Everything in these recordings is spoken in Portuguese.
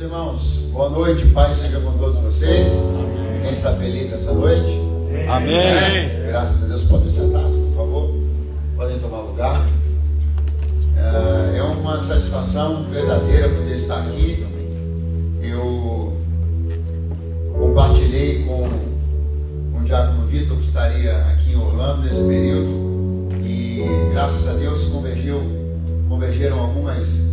irmãos, boa noite, paz seja com todos vocês. Amém. Quem está feliz essa noite? Amém. Graças a Deus, podem sentar-se, por favor. Podem tomar lugar. É uma satisfação verdadeira poder estar aqui. Eu compartilhei com o diácono Vitor, que estaria aqui em Orlando nesse período, e graças a Deus convergeram algumas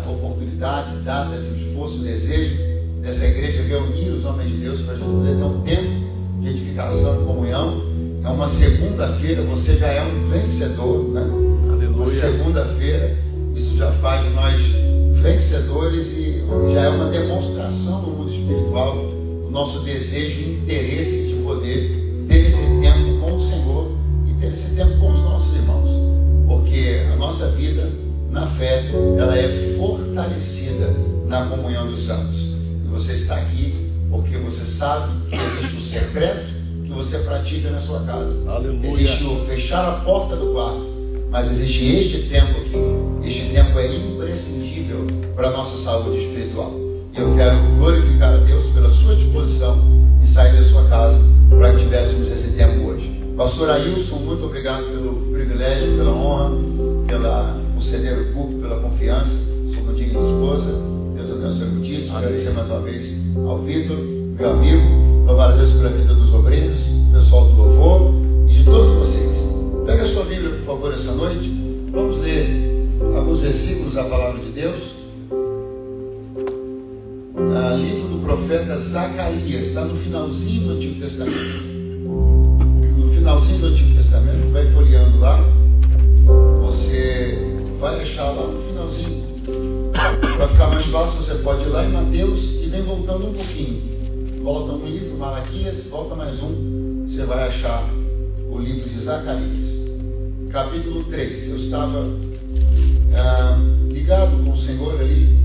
oportunidades, datas, o esforço, o desejo dessa igreja reunir os homens de Deus para a gente poder ter um tempo de edificação e comunhão. É uma segunda-feira, você já é um vencedor, né? Aleluia. Uma segunda-feira, isso já faz de nós vencedores e já é uma demonstração no mundo espiritual do nosso desejo e interesse de poder ter esse tempo com o Senhor e ter esse tempo com os nossos irmãos, porque a nossa vida na fé, ela é fortalecida na comunhão dos santos. E você está aqui porque você sabe que existe o secreto que você pratica na sua casa. Aleluia. Existe o fechar a porta do quarto, mas existe este tempo aqui. Este tempo é imprescindível para a nossa saúde espiritual. E eu quero glorificar a Deus pela sua disposição em sair da sua casa para que tivéssemos esse tempo hoje. Pastor Ailson, muito obrigado pelo privilégio, pela honra, por ceder o púlpito, pela confiança. Sou uma digna esposa. Deus abençoe muitíssimo. Agradecer mais uma vez ao Vitor, meu amigo. Louvar a Deus pela vida dos obreiros, do pessoal do louvor e de todos vocês. Pega a sua Bíblia, por favor, essa noite. Vamos ler alguns versículos da palavra de Deus. Livro do profeta Zacarias, está no finalzinho do Antigo Testamento. No finalzinho do Antigo Testamento, vai folheando lá. Você vai achar lá no finalzinho. Para ficar mais fácil, você pode ir lá em Mateus e vem voltando um pouquinho. Volta um livro, Malaquias, volta mais um. Você vai achar o livro de Zacarias. Capítulo 3. Eu estava ligado com o Senhor ali,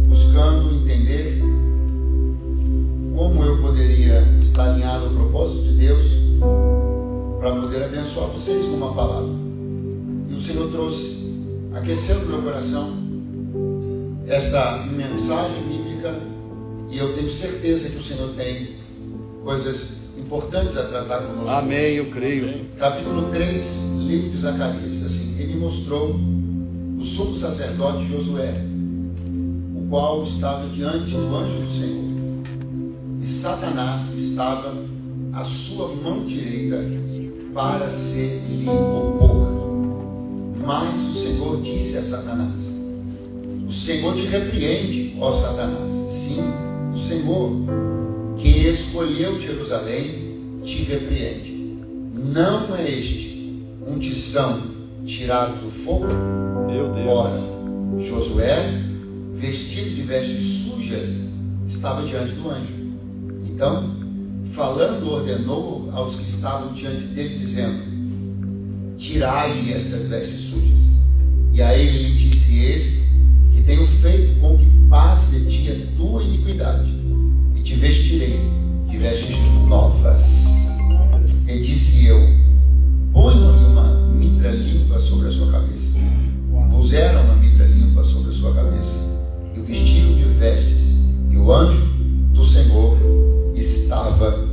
buscando entender como eu poderia estar alinhado ao propósito de Deus para poder abençoar vocês com uma palavra. E o Senhor trouxe, aqueceu no meu coração esta mensagem bíblica, e eu tenho certeza que o Senhor tem coisas importantes a tratar conosco. Amém, eu creio. Capítulo 3, livro de Zacarias, assim, ele mostrou o sumo sacerdote Josué, o qual estava diante do anjo do Senhor, e Satanás estava à sua mão direita para se lhe opor. Mas o Senhor disse a Satanás: o Senhor te repreende, ó Satanás. Sim, o Senhor que escolheu Jerusalém te repreende. Não é este um tição tirado do fogo? Meu Deus. Ora, Josué, vestido de vestes sujas, estava diante do anjo. Então, falando, ordenou aos que estavam diante dele, dizendo: tirai-lhe estas vestes sujas. E a ele lhe disse: esse que tenho feito com que passe de ti a tua iniquidade, e te vestirei de vestes novas. E disse eu: ponham-lhe uma mitra limpa sobre a sua cabeça. Puseram uma mitra limpa sobre a sua cabeça e o vestiram de vestes, e o anjo do Senhor estava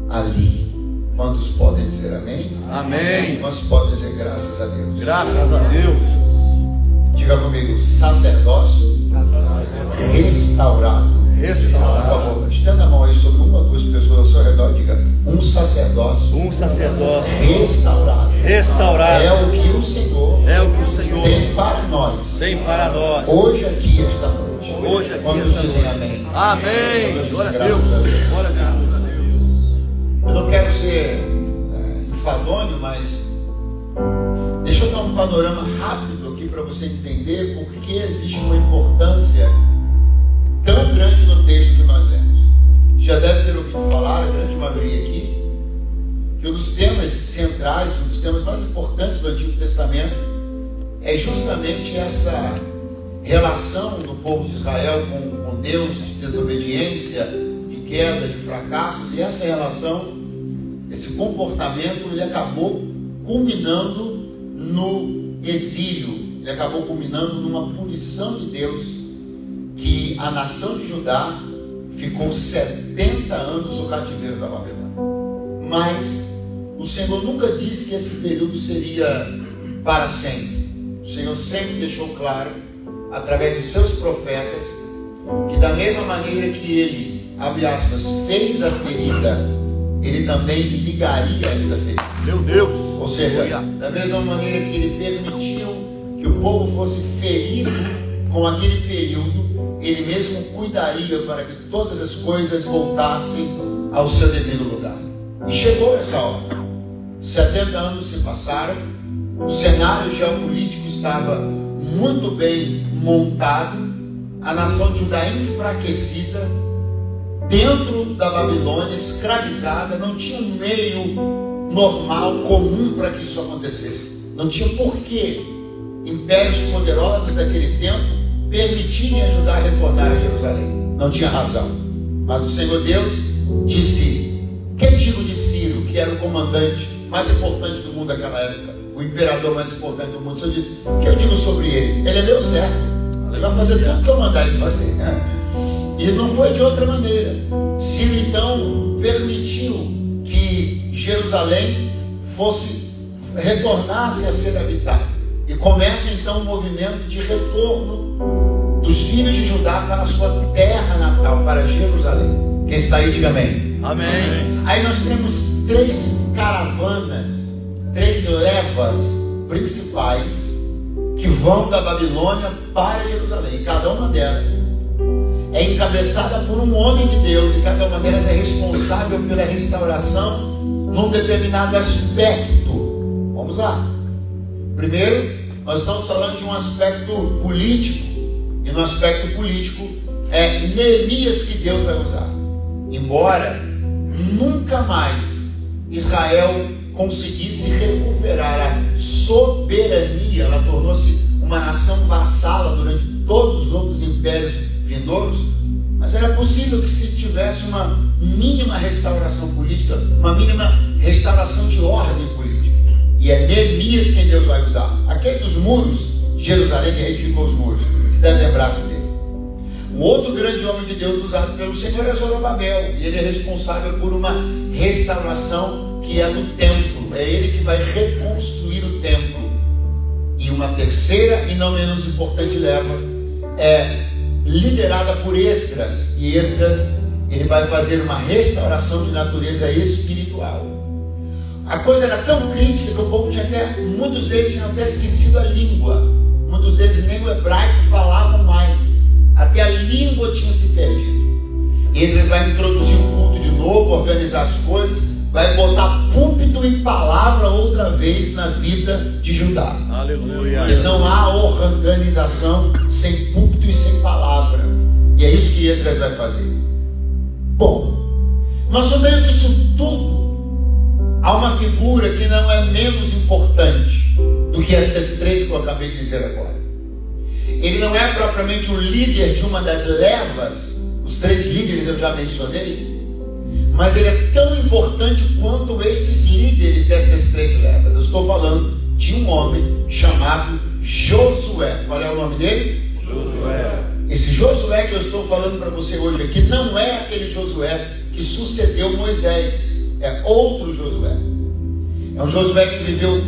ali. Quantos podem dizer amém? Amém. Quantos podem dizer graças a Deus? Graças a Deus. Diga comigo: sacerdócio restaurado. Por favor, estenda a mão aí sobre uma ou duas pessoas ao seu redor e diga: um sacerdócio restaurado. É o que o Senhor tem para nós. Hoje aqui, esta noite. Quantos dizem amém? Amém. Glória a Deus. Eu não quero ser enfadonho, mas deixa eu dar um panorama rápido aqui para você entender por que existe uma importância tão grande no texto que nós lemos. Já deve ter ouvido falar, a grande maioria aqui, que um dos temas centrais, um dos temas mais importantes do Antigo Testamento é justamente essa relação do povo de Israel com Deus, de desobediência, de queda, de fracassos. E essa relação, esse comportamento, ele acabou culminando no exílio, ele acabou culminando numa punição de Deus que a nação de Judá ficou 70 anos no cativeiro da Babilônia. Mas o Senhor nunca disse que esse período seria para sempre. O Senhor sempre deixou claro, através de seus profetas, que da mesma maneira que Ele, abre aspas, fez a ferida, Ele também ligaria esta ferida. Meu Deus! Ou seja, da mesma maneira que Ele permitiu que o povo fosse ferido com aquele período, Ele mesmo cuidaria para que todas as coisas voltassem ao seu devido lugar. E chegou essa hora. 70 anos se passaram, o cenário geopolítico estava muito bem montado, a nação de Judá enfraquecida, dentro da Babilônia, escravizada, não tinha um meio normal, comum para que isso acontecesse. Não tinha porquê impérios poderosos daquele tempo permitirem a Judá retornar a Jerusalém. Não tinha razão. Mas o Senhor Deus disse: que digo de Ciro, que era o comandante mais importante do mundo naquela época, o imperador mais importante do mundo? O Senhor disse: o que eu digo sobre ele? Ele é meu servo, ele vai fazer tudo que eu mandar ele fazer, né? E não foi de outra maneira. Ciro então permitiu que Jerusalém retornasse a ser habitada. E começa então o movimento de retorno dos filhos de Judá para a sua terra natal, para Jerusalém. Quem está aí, diga amém. Amém. Aí nós temos 3 caravanas, 3 levas principais que vão da Babilônia para Jerusalém. Cada uma delas é encabeçada por um homem de Deus, e cada uma delas é responsável pela restauração num determinado aspecto. Vamos lá. Primeiro, nós estamos falando de um aspecto político, e no aspecto político é Neemias que Deus vai usar. Embora nunca mais Israel conseguisse recuperar a soberania, ela tornou-se uma nação vassala durante todos os outros impérios vindouros, mas era possível que se tivesse uma mínima restauração política, uma mínima restauração de ordem política. E é Neemias quem Deus vai usar. Aquele dos muros de Jerusalém, que edificou os muros, você deve lembrar-se dele. O outro grande homem de Deus usado pelo Senhor é Zorobabel, e ele é responsável por uma restauração que é no templo. É ele que vai reconstruir o templo. E uma terceira e não menos importante leva é liderada por Esdras, e Esdras ele vai fazer uma restauração de natureza espiritual. A coisa era tão crítica que o povo tinha até, muitos deles tinham até esquecido a língua, muitos deles nem o hebraico falavam mais, até a língua tinha se perdido. Esdras vai introduzir o culto de novo, organizar as coisas, vai botar púlpito e palavra outra vez na vida de Judá. Aleluia. Porque não há organização sem púlpito e sem palavra. E é isso que Esdras vai fazer. Bom, mas no meio disso tudo, há uma figura que não é menos importante do que essas 3 que eu acabei de dizer agora. Ele não é propriamente o líder de uma das levas, os 3 líderes eu já mencionei, mas ele é tão importante quanto estes líderes dessas 3 levas. Eu estou falando de um homem chamado Josué. Qual é o nome dele? Josué. Esse Josué que eu estou falando para você hoje aqui não é aquele Josué que sucedeu Moisés. É outro Josué. É um Josué que viveu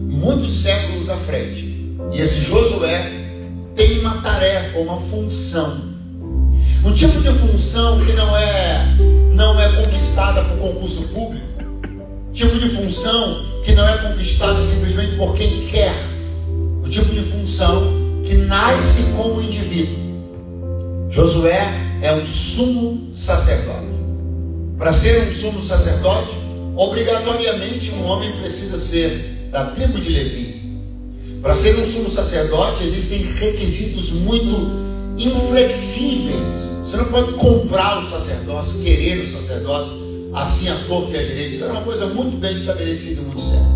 muitos séculos à frente. E esse Josué tem uma tarefa, uma função. Um tipo de função que não é conquistada por concurso público. Tipo de função que não é conquistada simplesmente por quem quer. O tipo de função que nasce como indivíduo. Josué é um sumo sacerdote. Para ser um sumo sacerdote, obrigatoriamente um homem precisa ser da tribo de Levi. Para ser um sumo sacerdote existem requisitos muito inflexíveis. Você não pode comprar o sacerdócio, querer o sacerdócio assim à torta e à direita. Isso é uma coisa muito bem estabelecida e muito séria.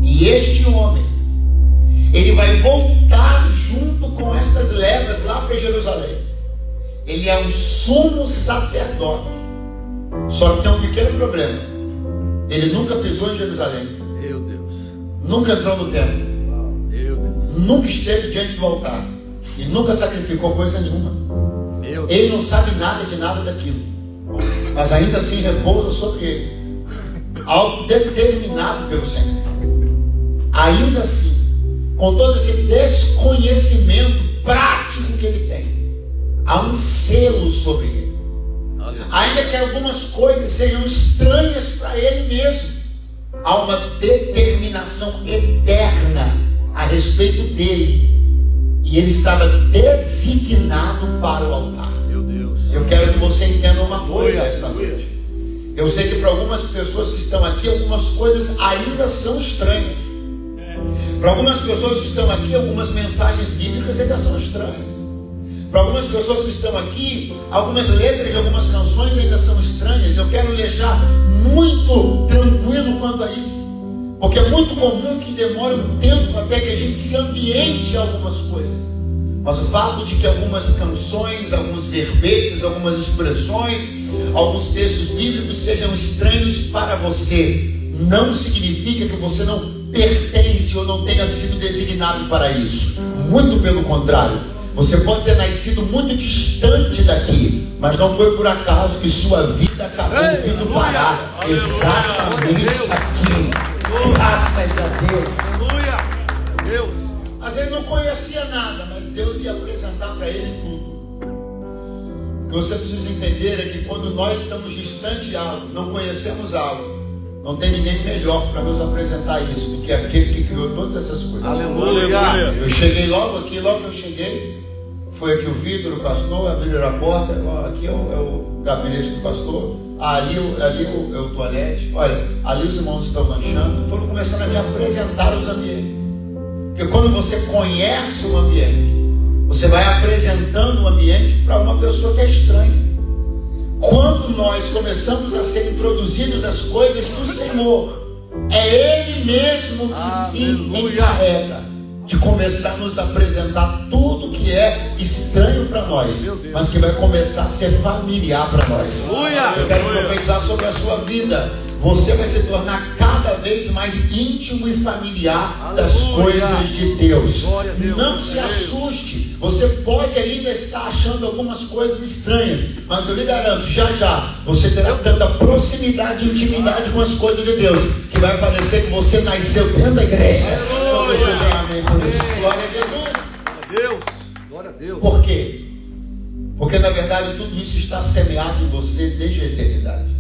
E este homem, ele vai voltar junto com estas levas lá para Jerusalém. Ele é um sumo sacerdote. Só que tem um pequeno problema. Ele nunca pisou em Jerusalém. Meu Deus. Nunca entrou no templo. Meu Deus. Nunca esteve diante do altar. E nunca sacrificou coisa nenhuma. Ele não sabe nada de nada daquilo, mas ainda assim repousa sobre ele, algo determinado pelo Senhor. Ainda assim, com todo esse desconhecimento prático que ele tem, há um selo sobre ele. Ainda que algumas coisas sejam estranhas para ele mesmo, há uma determinação eterna a respeito dele, e ele estava designado para o altar. Meu Deus. Eu quero que você entenda uma coisa esta noite. Eu sei que para algumas pessoas que estão aqui, algumas coisas ainda são estranhas. Para algumas pessoas que estão aqui, algumas mensagens bíblicas ainda são estranhas. Para algumas pessoas que estão aqui, algumas letras de algumas canções ainda são estranhas. Eu quero deixar muito tranquilo quanto a isso, porque é muito comum que demore um tempo até que a gente se ambiente a algumas coisas. Mas o fato de que algumas canções, alguns verbetes, algumas expressões, alguns textos bíblicos sejam estranhos para você, não significa que você não pertence ou não tenha sido designado para isso. Muito pelo contrário, você pode ter nascido muito distante daqui, mas não foi por acaso que sua vida acabou vindo parar exatamente aqui. Graças a Deus. Aleluia. Deus. Mas ele não conhecia nada, mas Deus ia apresentar para ele tudo. O que você precisa entender é que quando nós estamos distantes de algo, não conhecemos algo, não tem ninguém melhor para nos apresentar isso do que aquele que criou todas essas coisas. Aleluia. Eu cheguei logo aqui, logo que eu cheguei, foi aqui o Vitor, o pastor, abriram a porta. Aqui é o gabinete do pastor, ali é o toalete. Olha, ali os irmãos estão lanchando. Foram começando a me apresentar os ambientes, porque quando você conhece um ambiente, você vai apresentando o ambiente para uma pessoa que é estranha. Quando nós começamos a ser introduzidos às coisas do Senhor, é Ele mesmo que se encarrega de começar a nos apresentar tudo que é estranho para nós, mas que vai começar a ser familiar para nós. Eu quero profetizar sobre a sua vida. Você vai se tornar cada vez mais íntimo e familiar das coisas de Deus. Não se assuste. Você pode ainda estar achando algumas coisas estranhas, mas eu lhe garanto, já já você terá tanta proximidade e intimidade com as coisas de Deus, que vai parecer que você nasceu dentro da igreja. Amém por isso. Glória a Jesus. Deus. Glória a Deus. Por quê? Porque na verdade tudo isso está semeado em você desde a eternidade.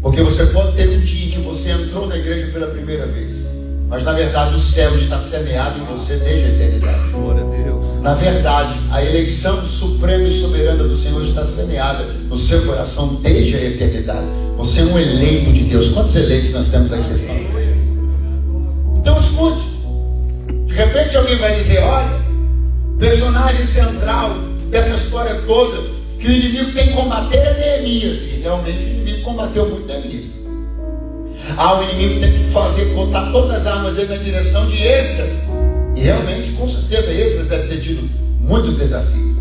Porque você pode ter um dia em que você entrou na igreja pela primeira vez, mas na verdade o céu está semeado em você desde a eternidade. Glória a Deus. Na verdade, a eleição suprema e soberana do Senhor está semeada no seu coração desde a eternidade. Você é um eleito de Deus. Quantos eleitos nós temos aqui esta noite? Então escute. De repente alguém vai dizer: olha, personagem central dessa história toda que o inimigo tem que combater é Neemias. E realmente o inimigo combateu muito Neemias. O inimigo tem que botar todas as armas dele na direção de Esdras. E realmente, com certeza, Esdras deve ter tido muitos desafios.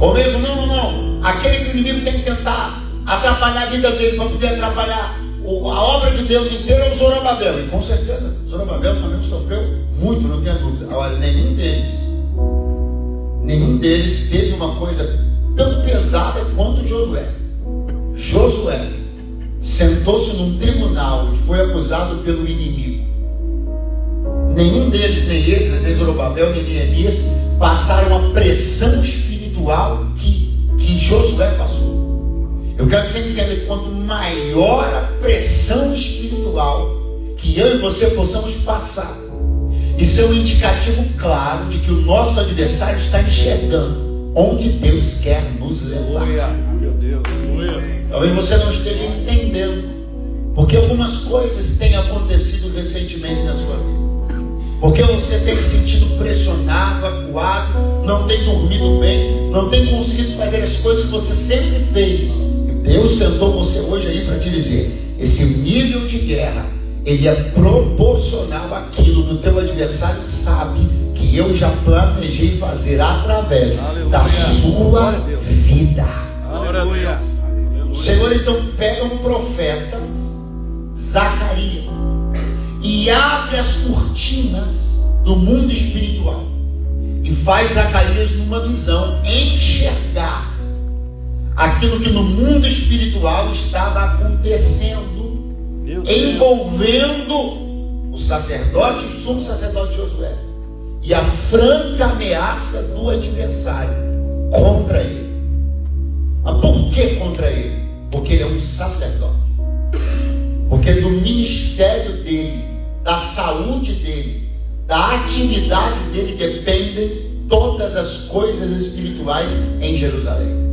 Ou mesmo, não, aquele que o inimigo tem que tentar atrapalhar a vida dele, para poder atrapalhar a obra de Deus inteira, é o Zorobabel. E com certeza, Zorobabel também sofreu muito, não tenha dúvida. Olha, nenhum deles teve uma coisa tão pesada quanto Josué. Josué sentou-se num tribunal e foi acusado pelo inimigo. Nenhum deles, nem Esdras, nem Zorobabel, nem Neemias, passaram a pressão espiritual que Josué passou. Eu quero que você entenda que quanto maior a pressão espiritual que eu e você possamos passar, isso é um indicativo claro de que o nosso adversário está enxergando onde Deus quer nos levar. Meu Deus. Talvez você não esteja entendendo, porque algumas coisas têm acontecido recentemente na sua vida. Porque você tem se sentido pressionado, acuado, não tem dormido bem, não tem conseguido fazer as coisas que você sempre fez. E Deus sentou você hoje aí para te dizer: esse nível de guerra, ele é proporcional àquilo que o teu adversário sabe que eu já planejei fazer através da sua vida. Aleluia. O Senhor então pega um profeta, Zacarias, e abre as cortinas do mundo espiritual e faz Zacarias, numa visão, enxergar aquilo que no mundo espiritual estava acontecendo, envolvendo o sacerdote, o sumo sacerdote Josué, e a franca ameaça do adversário contra ele. Mas por que contra ele? Porque ele é um sacerdote. Porque do ministério dele, da saúde dele, da atividade dele dependem todas as coisas espirituais em Jerusalém.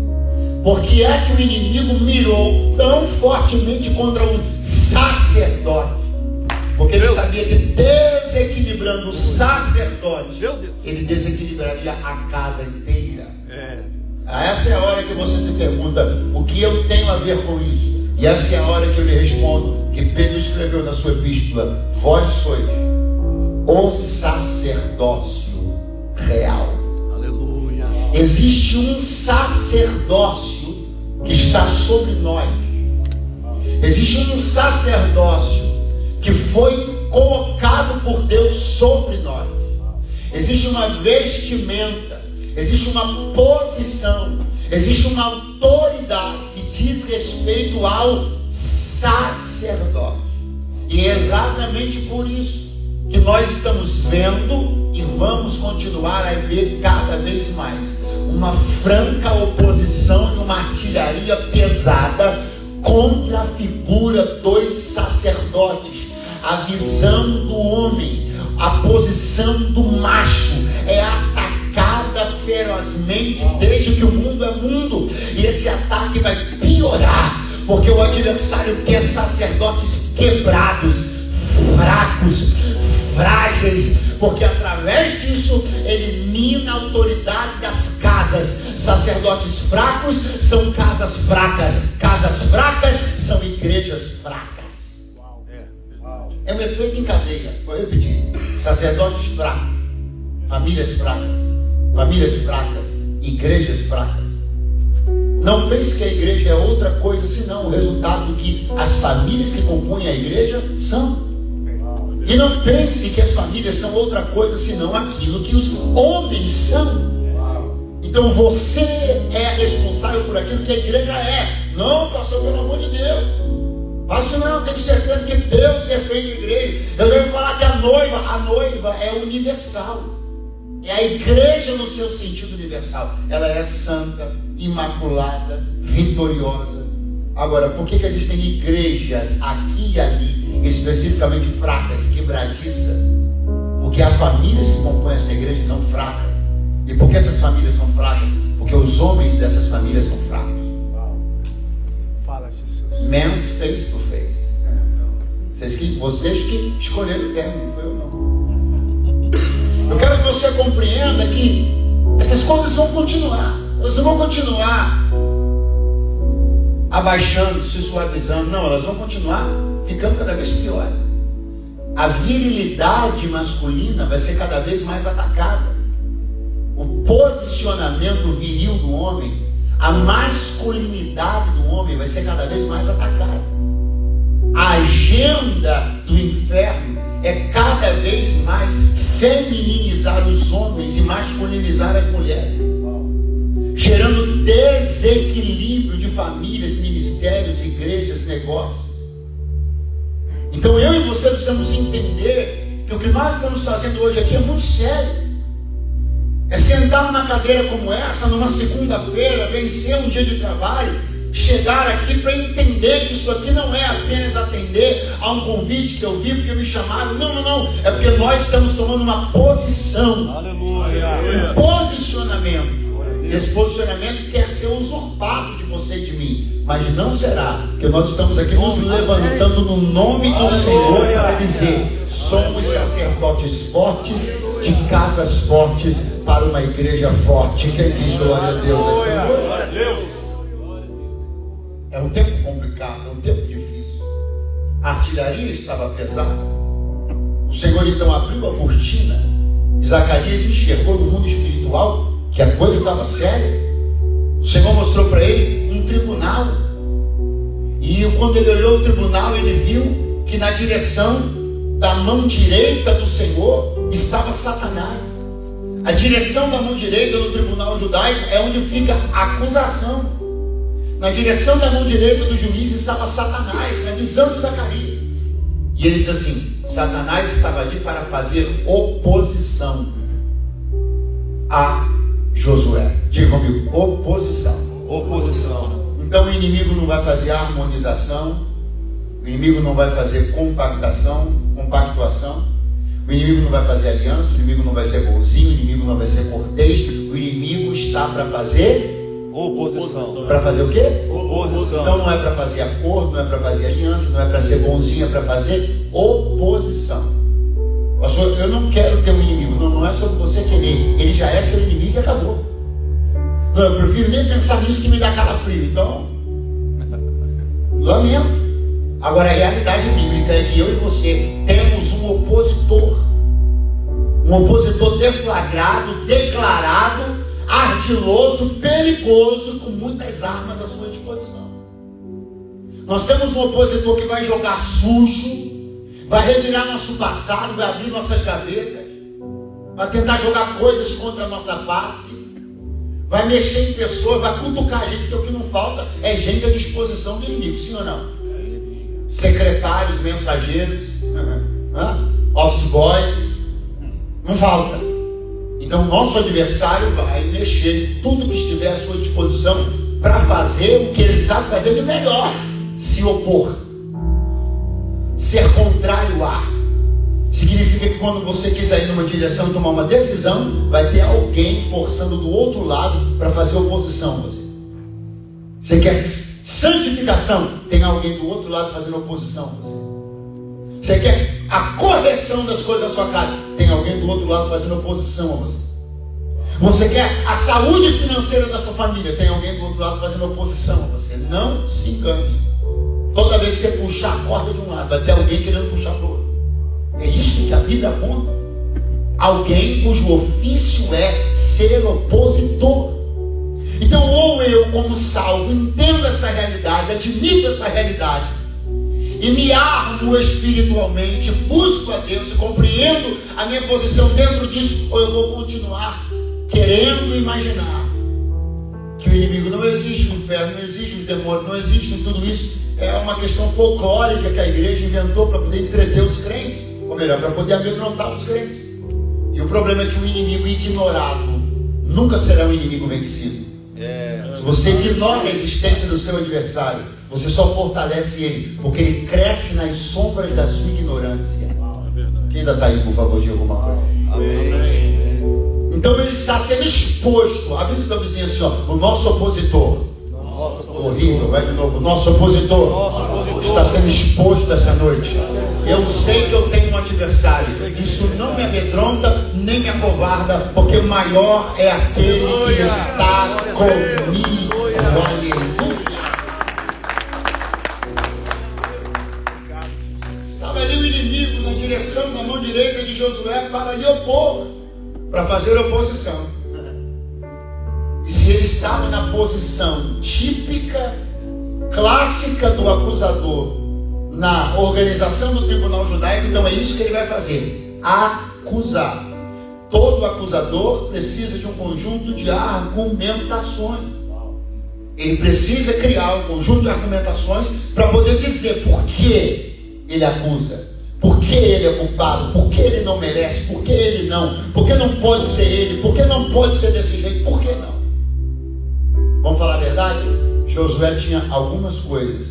Por que é que o inimigo mirou tão fortemente contra o sacerdote? Porque ele sabia que desequilibrando o sacerdote, ele desequilibraria a casa inteira. Essa é a hora que você se pergunta: o que eu tenho a ver com isso? E essa é a hora que eu lhe respondo, que Pedro escreveu na sua epístola: vós sois o sacerdócio real. Aleluia. Existe um sacerdócio que está sobre nós. Existe um sacerdócio que foi colocado por Deus sobre nós. Existe uma vestimenta, existe uma posição, existe uma autoridade que diz respeito ao sacerdote. E é exatamente por isso que nós estamos vendo e vamos continuar a ver cada vez mais uma franca oposição e uma artilharia pesada contra a figura dos sacerdotes. A visão do homem, a posição do macho é atacada ferozmente desde que o mundo é mundo, e esse ataque vai piorar, porque o adversário quer sacerdotes quebrados, fracos, frágeis, porque através disso ele mina a autoridade das casas. Sacerdotes fracos são casas fracas são igrejas fracas. É um efeito em cadeia. Vou repetir: sacerdotes fracos, famílias fracas, igrejas fracas. Não pense que a igreja é outra coisa senão o resultado do que as famílias que compõem a igreja são. E não pense que as famílias são outra coisa senão aquilo que os homens são. Então você é responsável por aquilo que a igreja é. Não, pastor, pelo amor de Deus. Faço não, tenho certeza que Deus defende a igreja. Eu devo falar que a noiva é universal. É a igreja no seu sentido universal. Ela é santa, imaculada, vitoriosa. Agora, por que existem igrejas aqui e ali, especificamente fracas, quebradiças? Porque há famílias que compõem essa igreja que são fracas. E por que essas famílias são fracas? Porque os homens dessas famílias são fracos. Fala, Jesus. Men's face to face. Vocês que escolheram o termo, não foi eu não. Eu quero que você compreenda que essas coisas vão continuar. Elas não vão continuar abaixando, se suavizando. Não, elas vão continuar ficando cada vez piores. A virilidade masculina vai ser cada vez mais atacada. O posicionamento viril do homem, a masculinidade do homem vai ser cada vez mais atacada. A agenda do inferno é cada vez mais feminilizar os homens e masculinizar as mulheres, gerando desequilíbrio de famílias, ministérios, igrejas, negócios. Então eu e você precisamos entender que o que nós estamos fazendo hoje aqui é muito sério. É sentar numa cadeira como essa, numa segunda-feira, vencer um dia de trabalho, chegar aqui para entender que isso aqui não é apenas atender a um convite que eu vi porque me chamaram. Não. É porque nós estamos tomando uma posição. Aleluia. Um posicionamento. E esse posicionamento quer ser usurpado de você e de mim. Mas não será, que nós estamos aqui nos levantando no nome do Senhor para dizer: somos sacerdotes fortes, de casas fortes, para uma igreja forte. Quem diz glória a Deus? Glória a Deus. É um tempo complicado, é um tempo difícil. A artilharia estava pesada. O Senhor então abriu a cortina. Zacarias enxergou no mundo espiritual que a coisa estava séria. O Senhor mostrou para ele um tribunal. E quando ele olhou o tribunal, ele viu que na direção da mão direita do Senhor estava Satanás. A direção da mão direita no tribunal judaico é onde fica a acusação. na direção da mão direita do juiz estava Satanás, na visão de Zacarias. E ele diz assim: Satanás estava ali para fazer oposição a Josué. Diga comigo: oposição. Oposição. Então o inimigo não vai fazer harmonização, o inimigo não vai fazer compactuação, o inimigo não vai fazer aliança, o inimigo não vai ser bonzinho, o inimigo não vai ser cortês, o inimigo está para fazer oposição. Para fazer o quê? Oposição. Então não é para fazer acordo, não é para fazer aliança, não é para ser bonzinho, é para fazer oposição. Pastor, eu não quero ter um inimigo. Não é sobre você querer, ele já é seu inimigo e acabou. Não, eu prefiro nem pensar nisso, que me dá calafrio. Então, lamento. Agora a realidade bíblica é que eu e você temos um opositor deflagrado, declarado, ardiloso, perigoso, com muitas armas à sua disposição. Nós temos um opositor que vai jogar sujo, vai revirar nosso passado, vai abrir nossas gavetas, vai tentar jogar coisas contra a nossa face, vai mexer em pessoas, vai cutucar a gente, porque o que não falta é gente à disposição do inimigo, sim ou não? Secretários, mensageiros, office boys, não falta. Então nosso adversário vai mexer em tudo que estiver à sua disposição para fazer o que ele sabe fazer de melhor: se opor, ser contrário a. Significa que quando você quiser ir numa direção e tomar uma decisão, vai ter alguém forçando do outro lado para fazer oposição a você. Você quer santificação, tem alguém do outro lado fazendo oposição a você. Você quer a correção das coisas da sua casa, tem alguém do outro lado fazendo oposição a você. Você quer a saúde financeira da sua família, tem alguém do outro lado fazendo oposição a você. Não se engane. Toda vez que você puxar a corda de um lado, vai ter alguém querendo puxar para o outro. É isso que a Bíblia aponta. Alguém cujo ofício é ser opositor. Então, ou eu, como salvo, entendo essa realidade, admito essa realidade e me armo espiritualmente, busco a Deus e compreendo a minha posição dentro disso, ou eu vou continuar querendo imaginar que o inimigo não existe, o inferno não existe, o demônio não existe, tudo isso é uma questão folclórica que a igreja inventou para poder entreter os crentes, ou melhor, para poder amedrontar os crentes. E o problema é que o inimigo ignorado nunca será um inimigo vencido. Se você ignora a existência do seu adversário, você só fortalece ele, porque ele cresce nas sombras da sua ignorância. Quem ainda está aí, por favor, de alguma coisa? Amém. Então ele está sendo exposto. Avisa o teu vizinho assim, ó: o nosso opositor. Horrível, vai de novo. O nosso opositor está sendo exposto essa noite. Eu sei que eu tenho um adversário. Isso não me amedronta, nem me acovarda, porque maior é aquele que está comigo. Aleluia. Estava ali o inimigo na direção da mão direita de Josué para lhe opor, para fazer oposição. E se ele estava na posição típica, clássica do acusador na organização do tribunal judaico, então é isso que ele vai fazer: acusar. Todo acusador precisa de um conjunto de argumentações. Ele precisa criar um conjunto de argumentações para poder dizer por que ele acusa, por que ele é culpado, por que ele não merece, por que ele não, por que não pode ser ele, por que não pode ser desse jeito, por que não. Vamos falar a verdade? Josué tinha algumas coisas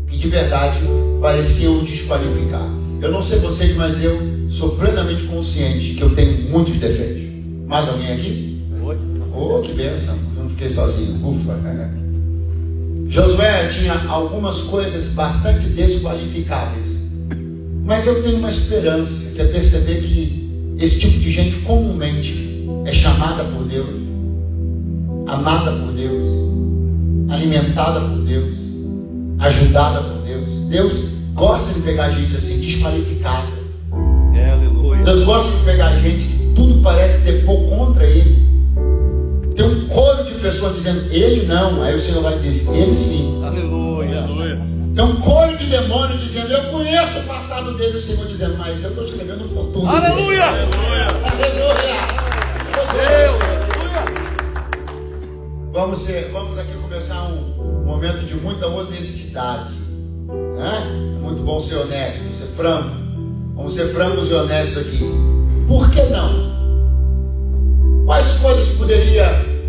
que de verdade pareciam desqualificar. Eu não sei vocês, mas eu sou plenamente consciente que eu tenho muitos defeitos. Mais alguém aqui? Oh, que bênção, eu não fiquei sozinho. Ufa. Josué tinha algumas coisas bastante desqualificáveis, mas eu tenho uma esperança, que é perceber que esse tipo de gente comumente é chamada por Deus, amada por Deus, alimentada por Deus, ajudada por Deus. Deus gosta de pegar gente assim, desqualificada. Deus gosta de pegar gente que tudo parece depor contra ele. Tem um coro de pessoas dizendo: ele não. Aí o Senhor vai dizer: ele sim. Aleluia. Tem um coro de demônios dizendo: eu conheço o passado dele. O Senhor dizendo: mas eu estou escrevendo o futuro. Aleluia. Aleluia. Vamos aqui começar um momento de muita honestidade, né? É muito bom ser honesto, ser franco. Vamos ser francos e honestos aqui. Por que não? Quais coisas poderia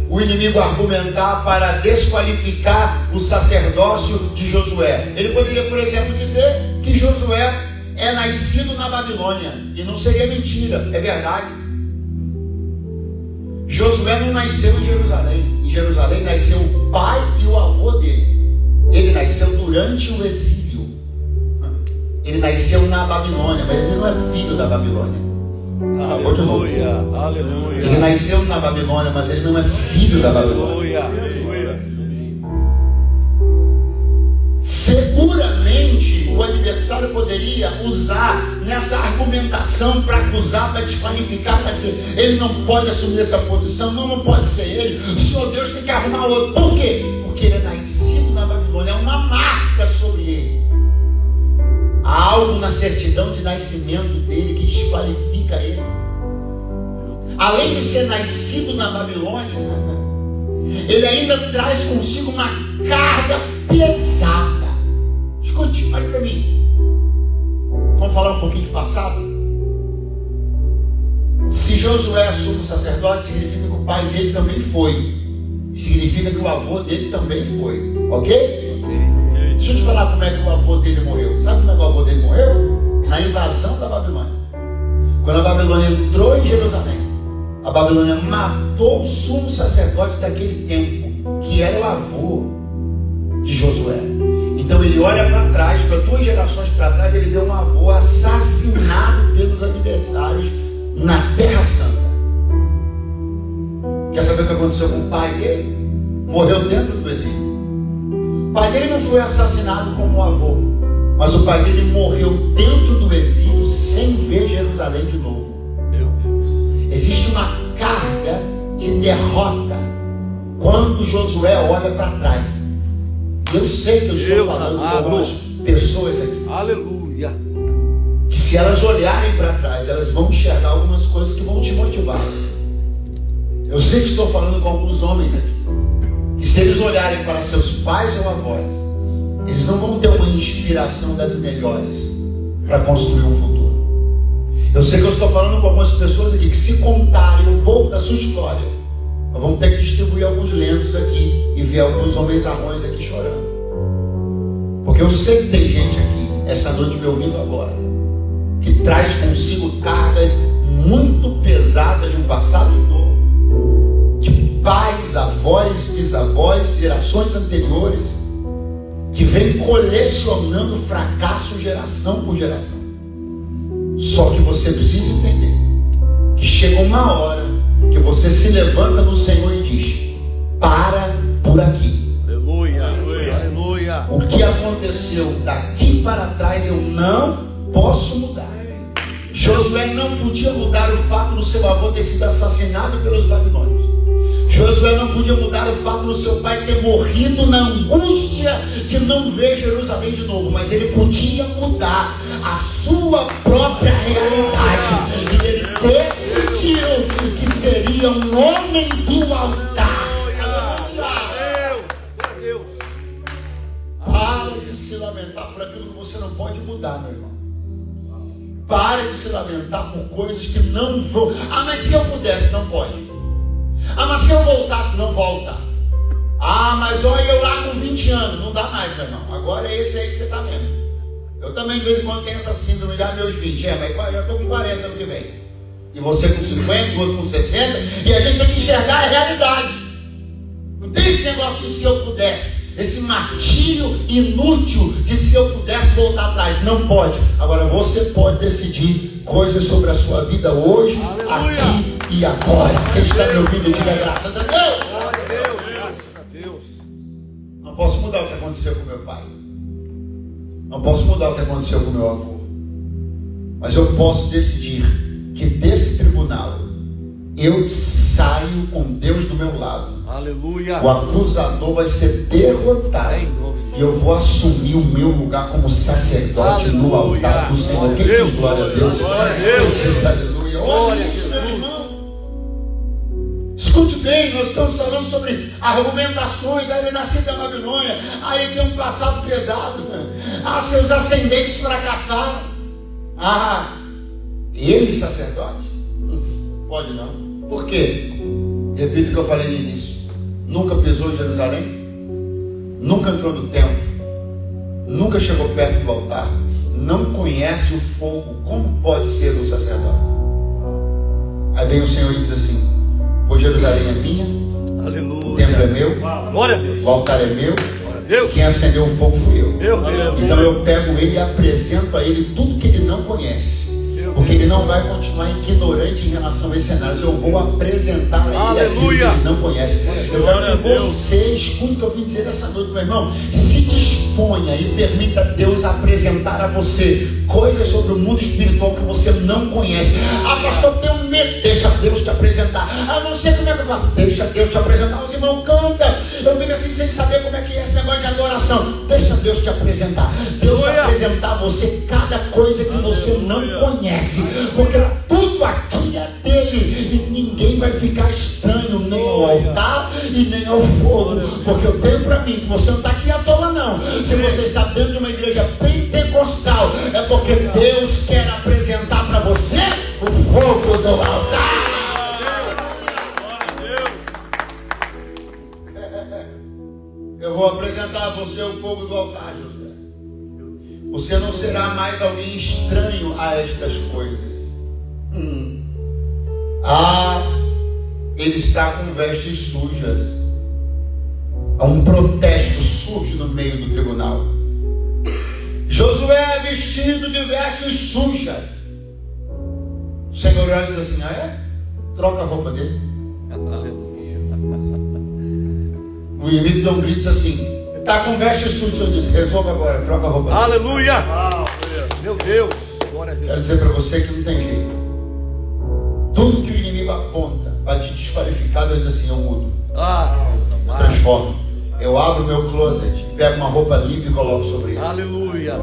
o inimigo argumentar para desqualificar o sacerdócio de Josué? Ele poderia, por exemplo, dizer que Josué é nascido na Babilônia, e não seria mentira, é verdade. Josué não nasceu em Jerusalém. Em Jerusalém nasceu o pai e o avô dele. Ele nasceu durante o exílio. Ele nasceu na Babilônia, mas ele não é filho da Babilônia. Aleluia, aleluia. Ele nasceu na Babilônia, mas ele não é filho da Babilônia. Aleluia. Seguramente o adversário poderia usar nessa argumentação para acusar, para desqualificar, para dizer: ele não pode assumir essa posição, não pode ser ele, o Senhor Deus tem que arrumar outro. Por quê? Porque ele é nascido na Babilônia, é uma marca sobre ele. Há algo na certidão de nascimento dele que desqualifica ele. Além de ser nascido na Babilônia, ele ainda traz consigo uma carga pesada. Escute, olha para mim. Vamos falar um pouquinho de passado? Se Josué assume o sacerdote, significa que o pai dele também foi. Significa que o avô dele também foi. Ok? Deixa eu te falar como é que o avô dele morreu. Sabe como é que o avô dele morreu? Na invasão da Babilônia. Quando a Babilônia entrou em Jerusalém, a Babilônia matou o sumo sacerdote daquele tempo, que era o avô de Josué. Então ele olha para trás, para 2 gerações para trás, ele vê um avô assassinado pelos adversários na Terra Santa. Quer saber o que aconteceu com o pai dele? Morreu dentro do exílio. O pai dele não foi assassinado como o avô, mas o pai dele morreu dentro do exílio sem ver Jerusalém de novo. Meu Deus. Existe uma carga de derrota quando Josué olha para trás. Eu sei que eu estou falando com algumas pessoas aqui. Aleluia. Que se elas olharem para trás, elas vão enxergar algumas coisas que vão te motivar. Eu sei que estou falando com alguns homens aqui, que se eles olharem para seus pais ou avós, eles não vão ter uma inspiração das melhores para construir um futuro. Eu sei que eu estou falando com algumas pessoas aqui que, se contarem um pouco da sua história, nós vamos ter que distribuir alguns lenços aqui e ver alguns homens arrões aqui chorando. Porque eu sei que tem gente aqui, essa noite me ouvindo agora, que traz consigo cargas muito pesadas de um passado todo, de pais, avós, bisavós, gerações anteriores, que vem colecionando fracasso geração por geração. Só que você precisa entender que chega uma hora que você se levanta no Senhor e diz: para por aqui. Aleluia, aleluia. O que aconteceu daqui para trás eu não posso mudar. Josué não podia mudar o fato do seu avô ter sido assassinado pelos babilônios. Josué não podia mudar o fato do seu pai ter morrido na angústia de não ver Jerusalém de novo, mas ele podia mudar a sua própria realidade. E ele decidiu que seria um homem do altar. Deus. Para de se lamentar por aquilo que você não pode mudar, meu irmão. Para de se lamentar por coisas que não vão. Ah, mas se eu pudesse, não pode. Ah, mas se eu voltasse, não volta. Ah, mas olha, eu lá com 20 anos, não dá mais, meu irmão. Agora é esse aí que você está vendo. Eu também de vez em quando tenho essa síndrome de meus 20, mas já estou com 40 ano que vem. E você com 50, o outro com 60, e a gente tem que enxergar a realidade. Não tem esse negócio de se eu pudesse, esse martírio inútil de se eu pudesse voltar atrás. Não pode. Agora você pode decidir coisas sobre a sua vida hoje, aleluia, aqui e agora. Quem está me ouvindo, diga graças a Deus. Glória a Deus, graças a Deus. Não posso mudar o que aconteceu com meu pai. Não posso mudar o que aconteceu com meu avô. Mas eu posso decidir que desse tribunal eu saio com Deus do meu lado. Aleluia. O acusador vai ser derrotado. E eu vou assumir o meu lugar como sacerdote, aleluia, no altar do Senhor. Quem diz glória a Deus? Glória a Deus. Quem diz aleluia? Olha isso, meu irmão. Escute o que bem, nós estamos falando sobre argumentações. Ele é nascido da Babilônia, ele tem um passado pesado, seus ascendentes fracassaram. Ele sacerdote? Pode não. Por quê? Repito o que eu falei no início: nunca pisou em Jerusalém, nunca entrou no templo, nunca chegou perto do altar, não conhece o fogo. Como pode ser um sacerdote? Aí vem o Senhor e diz assim: pois Jerusalém é minha, aleluia, o templo é meu, glória a Deus, o altar é meu, Deus. Quem acendeu o fogo fui eu. Meu Deus. Então eu pego ele e apresento a ele tudo que ele não conhece, porque ele não vai continuar ignorante em relação a esse cenário. Eu vou apresentar a ele aquilo que ele não conhece. Eu quero que você escute o que eu vim dizer essa noite, meu irmão. Se disponha e permita Deus apresentar a você coisas sobre o mundo espiritual que você não conhece. Pastor, eu tenho medo. Deixa Deus te apresentar. Não sei como é que eu faço. Deixa Deus te apresentar. Os irmãos cantam. Eu fico assim sem saber como é que é esse negócio de adoração. Deixa Deus te apresentar. Deus vai apresentar a você cada coisa que você não conhece, porque tudo aqui é dele, e ninguém vai ficar estranho nem ao altar e nem ao fogo, porque eu tenho para mim que você não está aqui à toa não. Se você está dentro de uma igreja pentecostal, é porque Deus quer apresentar para você o fogo do altar. Eu vou apresentar a você o fogo do altar, José. Você não será mais alguém estranho a estas coisas. Ele está com vestes sujas. Um protesto surge no meio do tribunal. Josué é vestido de vestes sujas. O Senhor olha e diz assim: troca a roupa dele. O inimigo dá um grito, diz assim: está com vestes sujas. Eu disse: resolva agora, troca a roupa dele. Aleluia! Meu Deus! Glória a Deus. Quero dizer para você que não tem jeito. Tudo que o inimigo aponta para te desqualificar, Deus diz assim: eu mudo, transformo. Eu abro meu closet, pego uma roupa limpa e coloco sobre ele. Aleluia.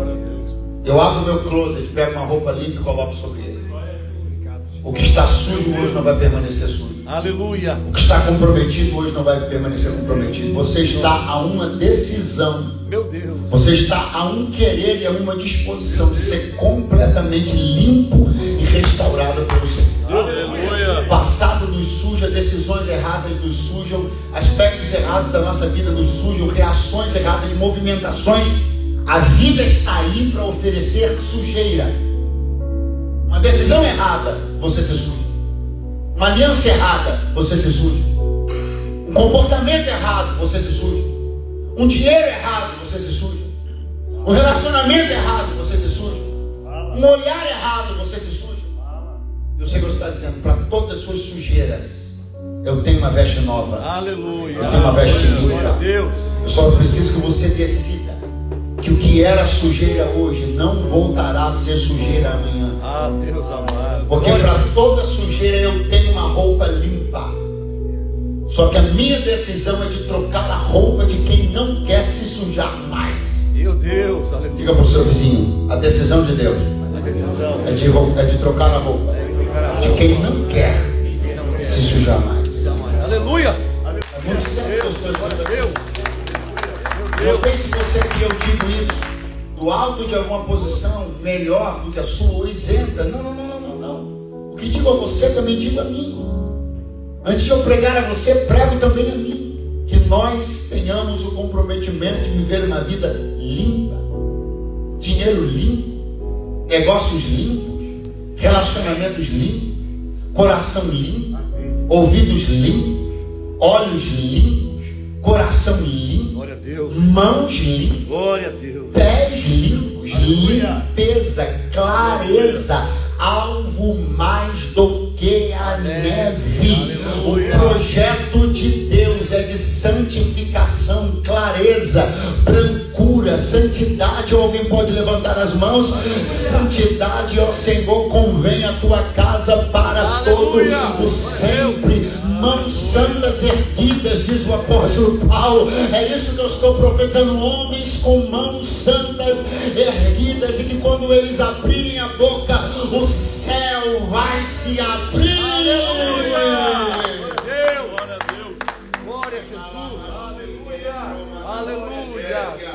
Eu abro meu closet, pego uma roupa limpa e coloco sobre ele. O que está sujo hoje não vai permanecer sujo. Aleluia. O que está comprometido hoje não vai permanecer comprometido. Você está a uma decisão. Meu Deus. Você está a um querer e a uma disposição de ser completamente limpo e restaurado pelo Senhor. Aleluia. Passado nos suja, decisões erradas nos sujam, aspectos errados da nossa vida nos sujam, reações erradas, movimentações. A vida está aí para oferecer sujeira. Uma decisão errada, você se suja. Uma aliança errada, você se suja. Um comportamento errado, você se suja. Um dinheiro errado, você se suja. Um relacionamento errado, você se suja. Um olhar errado, você se suja. E o Senhor está dizendo: para todas as suas sujeiras, eu tenho uma veste nova. Aleluia. Eu tenho uma veste limpa. Deus. Eu só preciso que você decida que o que era sujeira hoje não voltará a ser sujeira amanhã. Deus amado. Porque para toda sujeira eu tenho uma roupa limpa. Só que a minha decisão é de trocar a roupa de quem não quer se sujar mais. Meu Deus, aleluia. Diga para o seu vizinho: a decisão de Deus é de trocar a roupa de quem não quer se sujar mais. Aleluia. É muito sério que eu estou dizendo. Deus. Não pense você que eu digo isso do alto de alguma posição melhor do que a sua ou isenta. Não. O que digo a você também digo a mim. Antes de eu pregar a você, prego também a mim. Que nós tenhamos o comprometimento de viver uma vida limpa, dinheiro limpo, negócios limpos, relacionamentos limpos, coração limpo, ouvidos limpos, olhos limpos, coração limpo, glória a Deus. Mãos limpas, glória a Deus. Pés limpos, limpeza, clareza, alvo mais do que a neve. O projeto de Deus é de santificação, clareza, brancura, santidade. Ou alguém pode levantar as mãos? Santidade, ó Senhor, convém a tua casa para todo o sempre. Mãos santas erguidas, diz o apóstolo Paulo. É isso que eu estou profetizando: homens com mãos santas erguidas, e que quando eles abrirem a boca, o céu vai se abrir.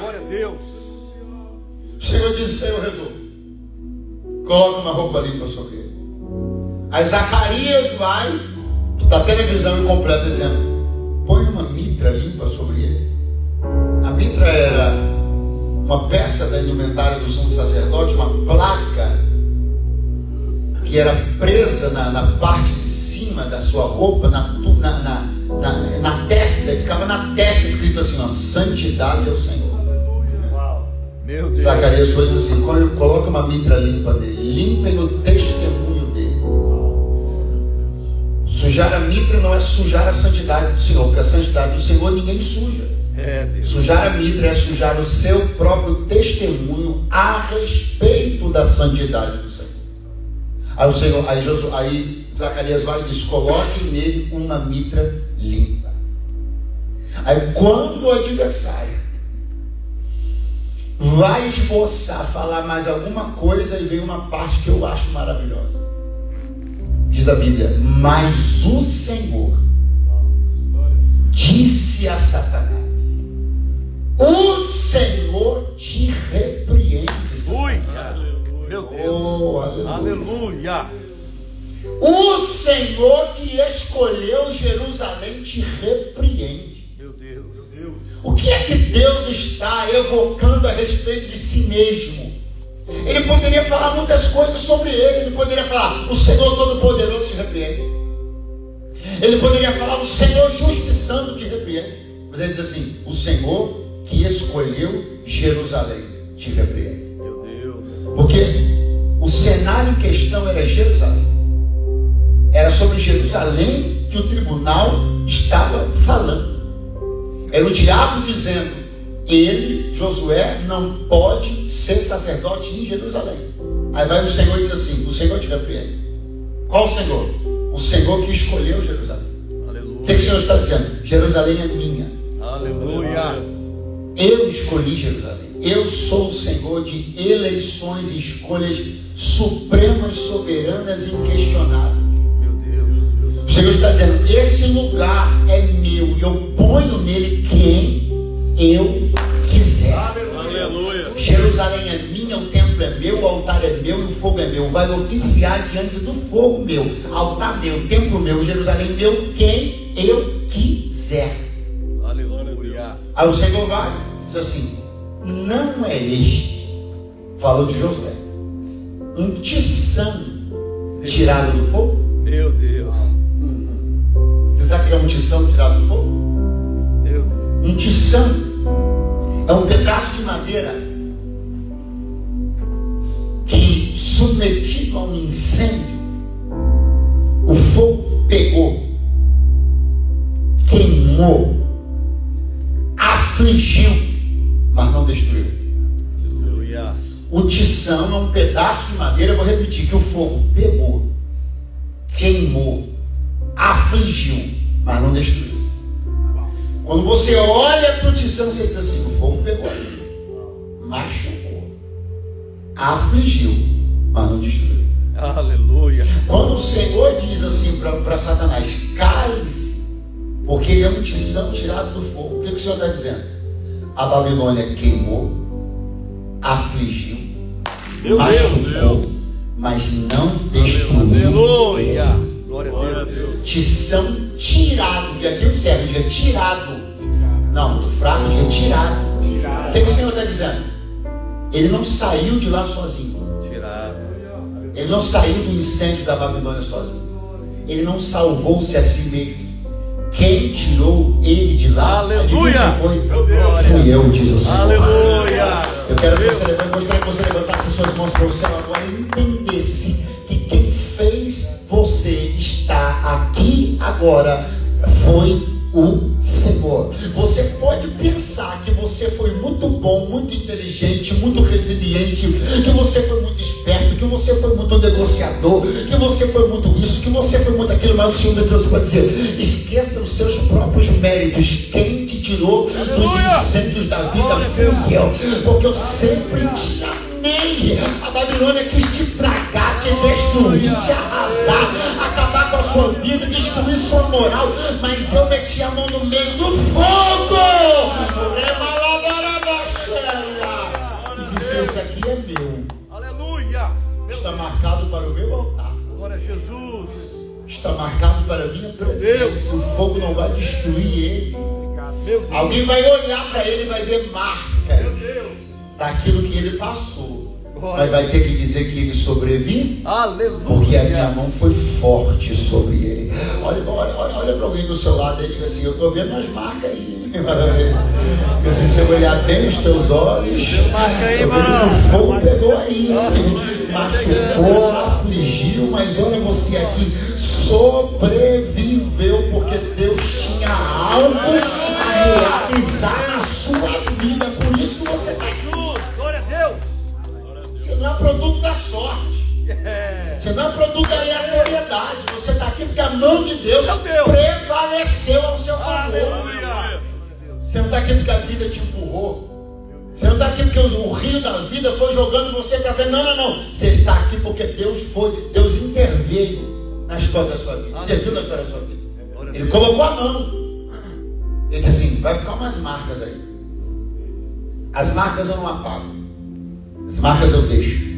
Glória a Deus. O Senhor disse: Senhor, resolve. Coloca uma roupa limpa sobre ele. Aí Zacarias vai, que está tendo a visão incompleta, dizendo: põe uma mitra limpa sobre ele. A mitra era uma peça da indumentária do sumo sacerdote, uma placa que era presa na parte de cima da sua roupa, na testa, ficava na testa escrito assim, ó: santidade ao Senhor. Meu Deus. Zacarias foi e disse assim: coloca uma mitra limpa nele, limpem o testemunho dele. Sujar a mitra não é sujar a santidade do Senhor, porque a santidade do Senhor ninguém suja. Sujar a mitra é sujar o seu próprio testemunho a respeito da santidade do Senhor. Aí Zacarias vai e diz: coloquem nele uma mitra limpa. Aí quando o adversário vai esboçar, falar mais alguma coisa, e vem uma parte que eu acho maravilhosa. Diz a Bíblia: mas o Senhor disse a Satanás: o Senhor te repreende. Meu Deus. Oh, aleluia. Aleluia. O Senhor que escolheu Jerusalém te repreende. Meu Deus. O que é que Deus está evocando a respeito de si mesmo? Ele poderia falar muitas coisas sobre ele. Ele poderia falar: o Senhor Todo-Poderoso te repreende. Ele poderia falar: o Senhor Justo e Santo te repreende. Mas ele diz assim: o Senhor que escolheu Jerusalém te repreende. Meu Deus. Porque o cenário em questão era Jerusalém. Era sobre Jerusalém que o tribunal estava falando. Era o diabo dizendo: ele, Josué, não pode ser sacerdote em Jerusalém. Aí vai o Senhor e diz assim: o Senhor te repreende. Qual o Senhor? O Senhor que escolheu Jerusalém. Aleluia. O que o Senhor está dizendo? Jerusalém é minha. Aleluia. Eu escolhi Jerusalém. Eu sou o Senhor de eleições e escolhas supremas, soberanas e inquestionáveis. Meu Deus. O Senhor está dizendo: esse lugar é meu e eu ponho nele quem eu quiser. Aleluia. Jerusalém é minha, o templo é meu, o altar é meu e o fogo é meu. Vai oficiar diante do fogo meu, altar meu, templo meu, Jerusalém meu, quem eu quiser. Aleluia. Aí o Senhor vai e diz assim: não é este, falou de Josué, um tição tirado do fogo? Meu Deus. Você sabe o que é um tição tirado do fogo? Meu Deus. Um tição é um pedaço de madeira que, submetido a um incêndio, o fogo pegou, queimou, afligiu, mas não destruiu. Aleluia. O tição é um pedaço de madeira, eu vou repetir, que o fogo pegou, queimou, afligiu, mas não destruiu. Quando você olha para o tição, você diz assim: o fogo pegou, machucou, afligiu, mas não destruiu. Aleluia. Quando o Senhor diz assim para Satanás: cale-se, porque ele é um tição tirado do fogo, o que o Senhor está dizendo? A Babilônia queimou, afligiu, machucou, mas não destruiu. Aleluia. Glória a Deus. Tição tirado, e aqui observe, diga tirado. Não, muito fraco, diga tirado. O que o Senhor está dizendo? Ele não saiu de lá sozinho. Tirado. Ele não saiu do incêndio da Babilônia sozinho. Ele não salvou-se a si mesmo. Quem tirou ele de lá? Aleluia. Foi? Glória. Fui eu, diz o Senhor. Aleluia. Eu quero que você levante, gostaria que você levantasse suas mãos para o céu agora e entendesse que quem fez você estar aqui agora foi o Senhor. Você pode pensar que você foi muito bom, muito inteligente, muito resiliente, que você foi muito esperto, que você foi muito negociador, que você foi muito isso, que você foi muito aquilo, mas o Senhor de Deus pode dizer: esqueça os seus próprios méritos. Quem te tirou dos incêndios da vida fui eu, porque eu sempre te amei. A Babilônia quis te tragar, te destruir, te arrasar, acabar com a sua vida, destruir sua moral, mas eu meti a mão no meio do fogo. Se o fogo não vai destruir ele, alguém vai olhar para ele e vai ver marcas daquilo que ele passou. Mas vai ter que dizer que ele sobrevive. Aleluia. Porque a minha mão foi forte sobre ele. Olha para alguém do seu lado e diga assim: eu estou vendo as marcas aí. Porque se você olhar bem os teus olhos, o fogo pegou aí. Machucou, afligiu, mas olha você aqui, sobreviveu, porque Deus tinha algo a realizar na sua vida. Por isso que você está aqui. Glória a Deus. Você não é produto da sorte. Você não é produto da aleatoriedade. Você está aqui porque a mão de Deus prevaleceu ao seu favor. Aleluia. Você não está aqui porque a vida te empurrou. Você não está aqui porque o rio da vida foi jogando você para ver. Não. Você está aqui porque Deus interveio na história da sua vida. Interviu na história da sua vida. Ele colocou a mão. Ele disse assim: vai ficar umas marcas aí. As marcas eu não apago. As marcas eu deixo.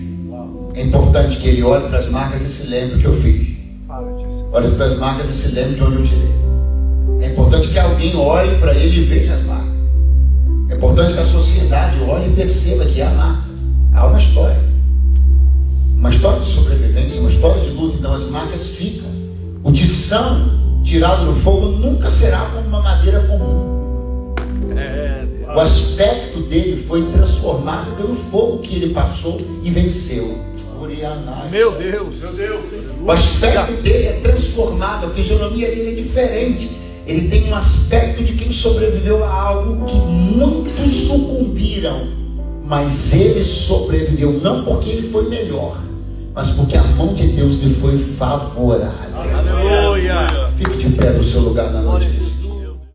É importante que ele olhe para as marcas e se lembre que eu fiz. Olhe para as marcas e se lembre de onde eu tirei. É importante que alguém olhe para ele e veja as marcas. É importante que a sociedade olhe e perceba que há marcas. Há uma história. Uma história de sobrevivência, uma história de luta. Então as marcas ficam. O tição tirado do fogo nunca será como uma madeira comum. O aspecto dele foi transformado pelo fogo que ele passou e venceu. Meu Deus. O aspecto dele é transformado, a fisionomia dele é diferente. Ele tem um aspecto de quem sobreviveu a algo que muitos sucumbiram, mas ele sobreviveu não porque ele foi melhor, mas porque a mão de Deus lhe foi favorável. Aleluia. Fique de pé no seu lugar na noite.